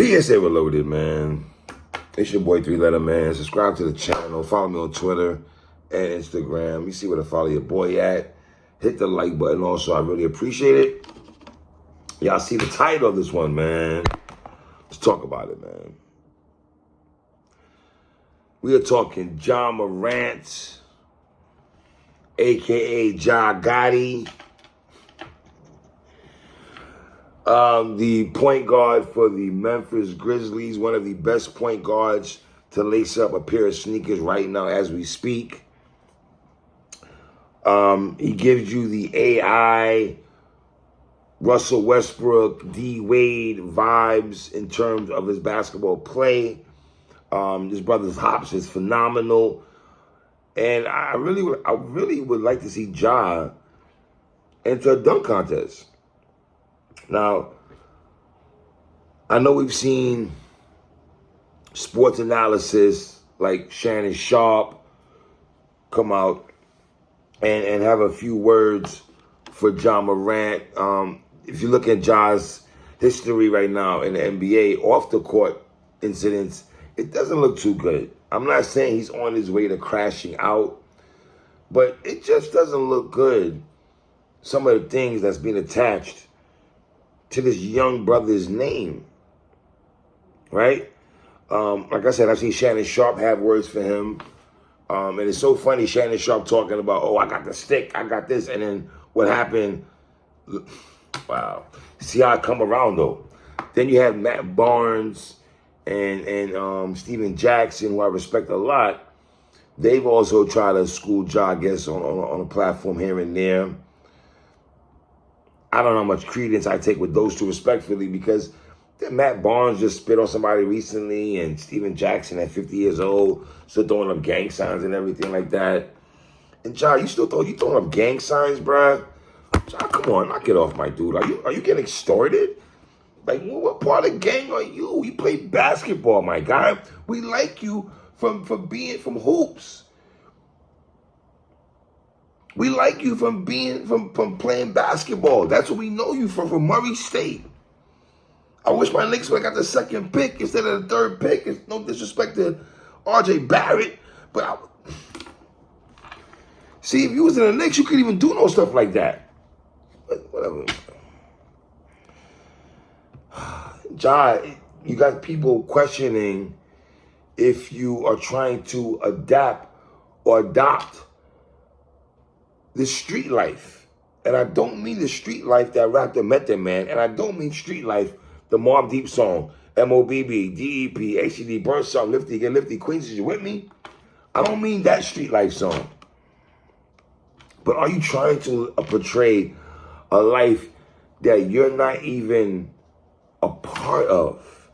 PSA Reloaded, man. It's your boy 3-Letter Man. Subscribe to the channel. Follow me on Twitter and Instagram. You see where to follow your boy at. Hit the like button also. I really appreciate it. Y'all see the title of this one, man. Let's talk about it, man. We are talking Ja Morant, a.k.a. Ja Gotti. The point guard for the Memphis Grizzlies, one of the best point guards to lace up a pair of sneakers right now as we speak. He gives you the AI, Russell Westbrook, D Wade vibes in terms of his basketball play. His brother's hops is phenomenal. And I really would like to see Ja enter a dunk contest. Now, I know we've seen sports analysis like Shannon Sharp come out and have a few words for Ja Morant. If you look at Ja's history right now in the NBA, off the court incidents, it doesn't look too good. I'm not saying he's on his way to crashing out, but it just doesn't look good. Some of the things that's being attached to this young brother's name, right? Like I said, I've seen Shannon Sharp have words for him. And it's so funny, Shannon Sharp talking about, oh, I got the stick, I got this. And then what happened? Wow. See how I come around, though. Then you have Matt Barnes and Steven Jackson, who I respect a lot. They've also tried to school Ja, I guess, on a platform here and there. I don't know how much credence I take with those two respectfully, because Matt Barnes just spit on somebody recently, and Steven Jackson at 50 years old still throwing up gang signs and everything like that. And Ja, you throwing up gang signs, bruh? Ja, come on, knock it off, my dude. Are you getting extorted? Like, what part of gang are you? You play basketball, my guy. We like you from hoops. We like you from playing basketball. That's what we know you from Murray State. I wish my Knicks would have got the second pick instead of the third pick. It's no disrespect to R.J. Barrett, but see, if you was in the Knicks, you couldn't even do no stuff like that. But whatever. Ja, you got people questioning if you are trying to adapt or adopt the street life. And I don't mean the street life that Raptor Method Man, and I don't mean street life, the Mobb Deep song, MOBB, DEP, HCD, Burn Song, Lifty, Get Lifty, Queens, is you with me? I don't mean that street life song. But are you trying to portray a life that you're not even a part of?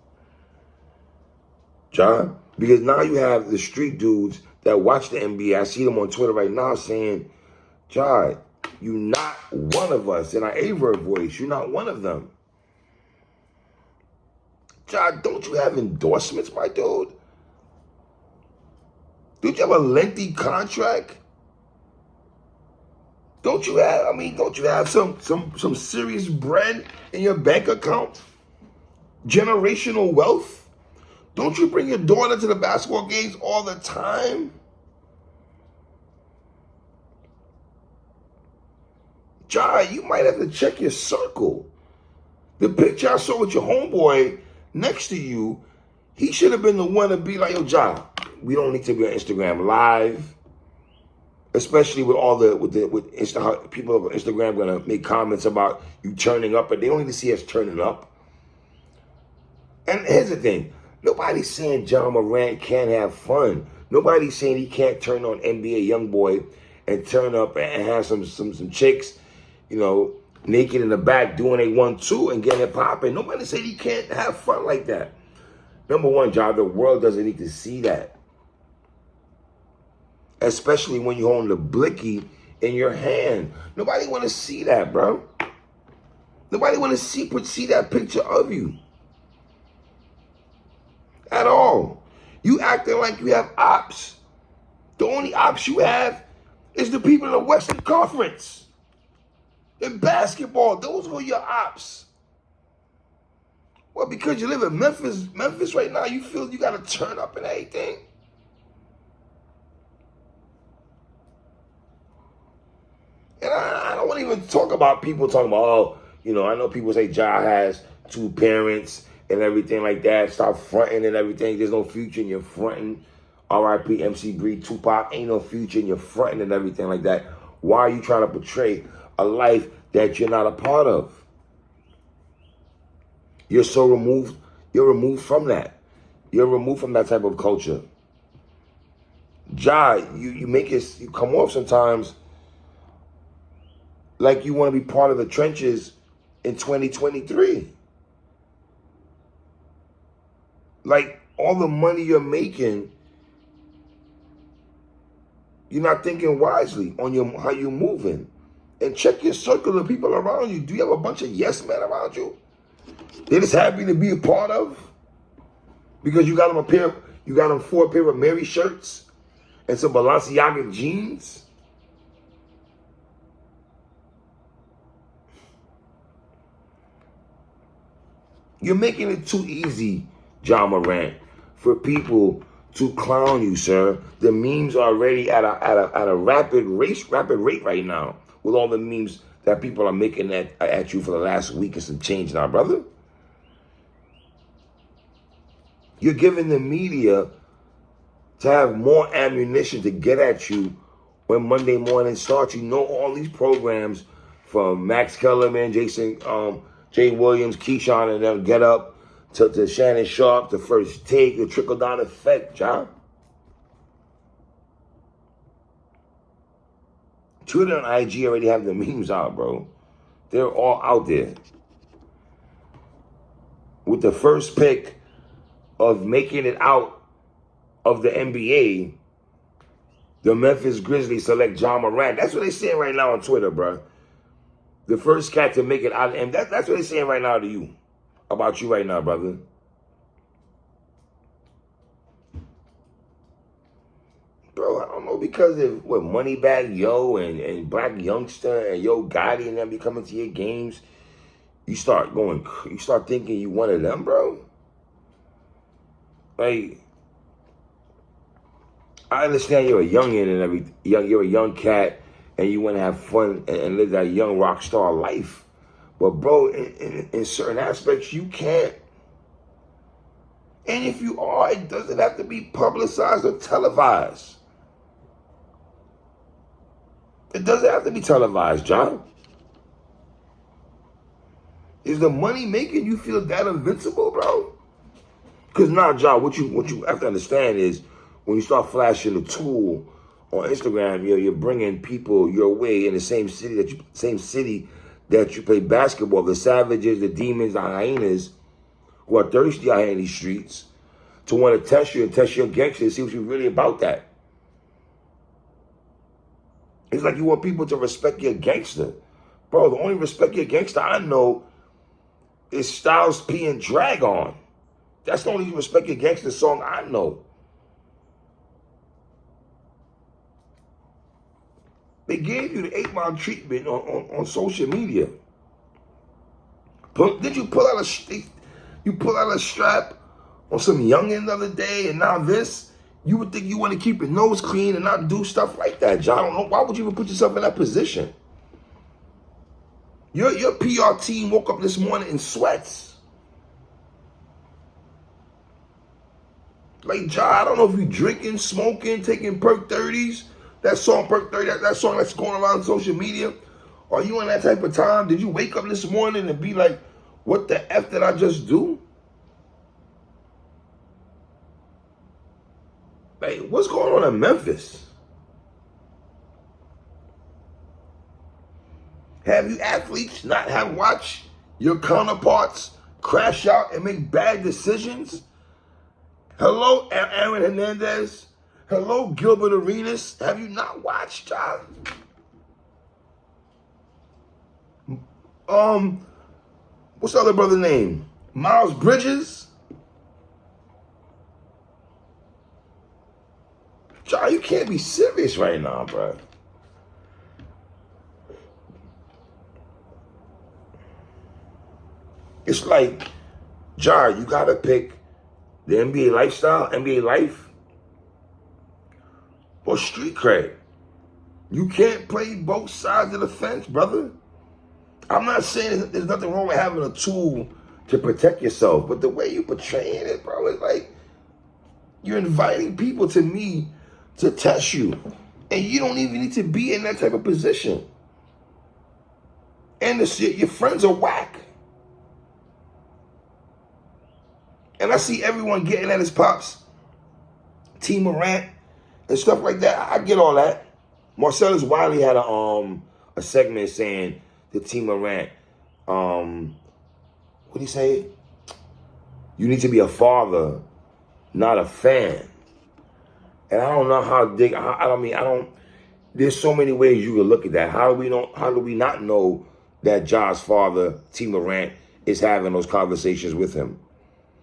John? Because now you have the street dudes that watch the NBA. I see them on Twitter right now saying, Ja, you're not one of us. In our Averb voice, you're not one of them. Ja, don't you have endorsements, my dude? Don't you have a lengthy contract? Don't you have some serious bread in your bank account? Generational wealth? Don't you bring your daughter to the basketball games all the time? Ja, you might have to check your circle. The picture I saw with your homeboy next to you, he should have been the one to be like, yo, Ja, we don't need to be on Instagram Live. Especially with people on Instagram gonna make comments about you turning up, but they don't need to see us turning up. And here's the thing. Nobody's saying Ja Morant can't have fun. Nobody's saying he can't turn on NBA YoungBoy and turn up and have some chicks, you know, naked in the back doing a 1-2 and getting it popping. Nobody said he can't have fun like that. Number one, Ja, the world doesn't need to see that. Especially when you hold the blicky in your hand. Nobody want to see that, bro. Nobody want to see that picture of you. At all. You acting like you have ops. The only ops you have is the people in the Western Conference. In basketball, those were your ops. Well, because you live in Memphis right now, you feel you got to turn up and everything. And I don't want to even talk about people talking about, oh, I know people say Ja has 2 parents and everything like that. Stop fronting and everything. There's no future in your fronting. R.I.P. MC Breed, Tupac. Ain't no future in your fronting and everything like that. Why are you trying to portray a life that you're not a part of? You're so removed. You're removed from that. You're removed from that type of culture. Ja, you come off sometimes like you want to be part of the trenches in 2023. Like all the money you're making, you're not thinking wisely on how you're moving. And check your circle of people around you. Do you have a bunch of yes men around you? They're just happy to be a part of? Because you got them 4 pair of Mary shirts and some Balenciaga jeans? You're making it too easy, Ja Morant, for people to clown you, sir. The memes are already at a rapid rate right now with all the memes that people are making at you for the last week and some change now, brother. You're giving the media to have more ammunition to get at you when Monday morning starts. You know all these programs from Max Kellerman, Jay Williams, Keyshawn, and them get up to Shannon Sharp, the First Take, the trickle-down effect, John. Twitter and IG already have the memes out, bro. They're all out there. With the first pick of making it out of the NBA, the Memphis Grizzlies select Ja Morant. That's what they're saying right now on Twitter, bro. The first cat to make it out of the NBA. That's what they're saying right now to you. About you right now, brother. Bro, I don't know, because of what Moneybag Yo and Black Youngster and Yo Gotti and them be coming to your games, you start thinking you one of them, bro. Like, I understand you're a youngin' and everything. You're a young cat and you want to have fun and live that young rock star life. But bro, in certain aspects, you can't. And if you are, it doesn't have to be publicized or televised. It doesn't have to be televised, John. Is the money making you feel that invincible, bro? Because now, John, what you have to understand is when you start flashing the tool on Instagram, you're bringing people your way in the same city that you play basketball. The savages, the demons, the hyenas, who are thirsty out here in these streets, to want to test you and test your gangster and see what you're really about that. It's like you want people to respect your gangster. Bro, the only respect your gangster I know is Styles P and Drag On. That's the only respect your gangster song I know. They gave you the 8 Mile treatment on social media. Did you pull out a strap on some youngin' the other day, and now this? You would think you want to keep your nose clean and not do stuff like that, John. I don't know. Why would you even put yourself in that position? Your PR team woke up this morning in sweats. Like, John, I don't know if you drinking, smoking, taking Perk 30s. That song, Perk 30, that song that's going around social media. Are you in that type of time? Did you wake up this morning and be like, what the F did I just do? Like, what's going on in Memphis? Have you athletes not have watched your counterparts crash out and make bad decisions? Hello, Aaron Hernandez. Hello, Gilbert Arenas. Have you not watched, John? What's the other brother's name? Miles Bridges? John, you can't be serious right now, bro. It's like Ja, you got to pick the NBA lifestyle, NBA life, or street cred. You can't play both sides of the fence, brother. I'm not saying there's nothing wrong with having a tool to protect yourself, but the way you portraying it, bro, is like you're inviting people to me to test you. And you don't even need to be in that type of position. And your friends are whack. And I see everyone getting at his pops, T. Morant, and stuff like that. I get all that. Marcellus Wiley had a segment saying to T. Morant, what did he say? You need to be a father, not a fan. And I don't know how there's so many ways you can look at that. How do we not know that Ja's father, T. Morant, is having those conversations with him?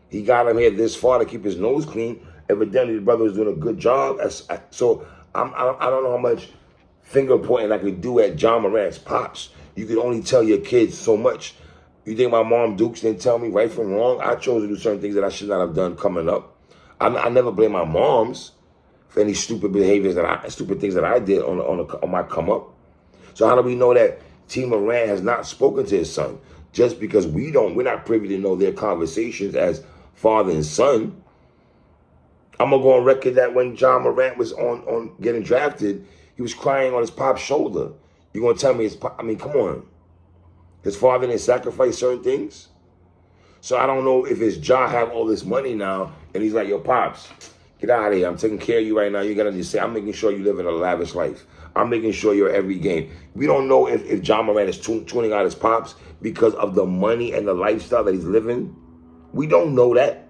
He got him here this far to keep his nose clean. Evidently, the brother was doing a good job. So I don't know how much finger pointing I could do at John Morant's pops. You can only tell your kids so much. You think my mom Dukes didn't tell me right from wrong? I chose to do certain things that I should not have done coming up. I never blame my moms for any stupid stupid things that I did on my come up. So how do we know that T. Morant has not spoken to his son? Just because we're not privy to know their conversations as father and son. I'm gonna go on record that when John Morant was on getting drafted, he was crying on his pop's shoulder. You gonna tell me come on. His father didn't sacrifice certain things? So I don't know if his Ja have all this money now and he's like, yo, pops, get out of here. I'm taking care of you right now. You gotta just say, I'm making sure you live in a lavish life. I'm making sure you're every game. We don't know if John Morant is tuning out his pops because of the money and the lifestyle that he's living. We don't know that.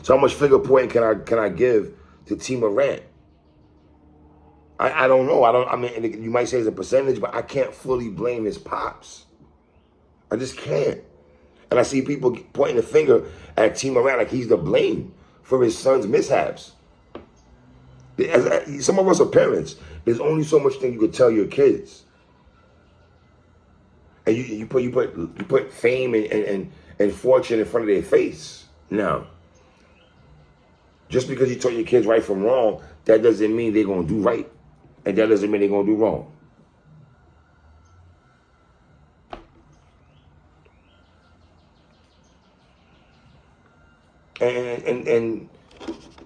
So how much finger pointing can I give to T. Morant? I don't know. You might say it's a percentage, but I can't fully blame his pops. I just can't. And I see people pointing the finger at T. Morant like he's to blame for his son's mishaps. Some of us are parents. There's only so much thing you could tell your kids. And you put fame and fortune in front of their face. Now, just because you tell your kids right from wrong, that doesn't mean they're going to do right. And that doesn't mean they're going to do wrong. And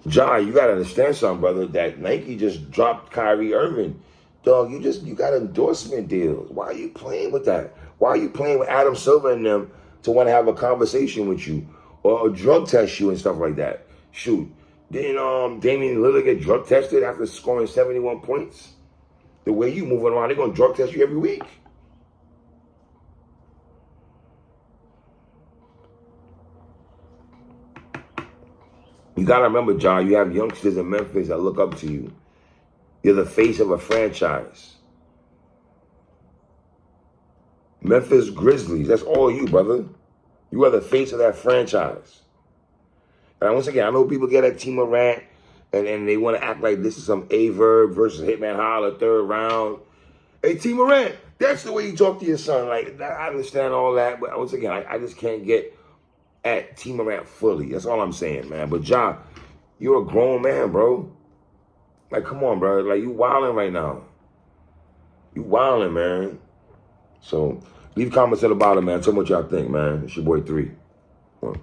John, you got to understand something, brother, that Nike just dropped Kyrie Irving. Dog, you got endorsement deals. Why are you playing with that? Why are you playing with Adam Silver and them to want to have a conversation with you or drug test you and stuff like that? Shoot. Didn't Damian Lillard get drug tested after scoring 71 points? The way you moving around, they're going to drug test you every week. You got to remember, John, you have youngsters in Memphis that look up to you. You're the face of a franchise. Memphis Grizzlies, that's all you, brother. You are the face of that franchise. And once again, I know people get at T. Morant and they want to act like this is some A-Verb versus Hitman Holler third round. Hey, T. Morant, that's the way you talk to your son. Like, I understand all that, but once again, I just can't get at T. Morant fully. That's all I'm saying, man. But Ja, you're a grown man, bro. Like, come on, bro. Like, you wilding right now. You wilding, man. So, leave comments at the bottom, man. Tell me what y'all think, man. It's your boy 3. 1.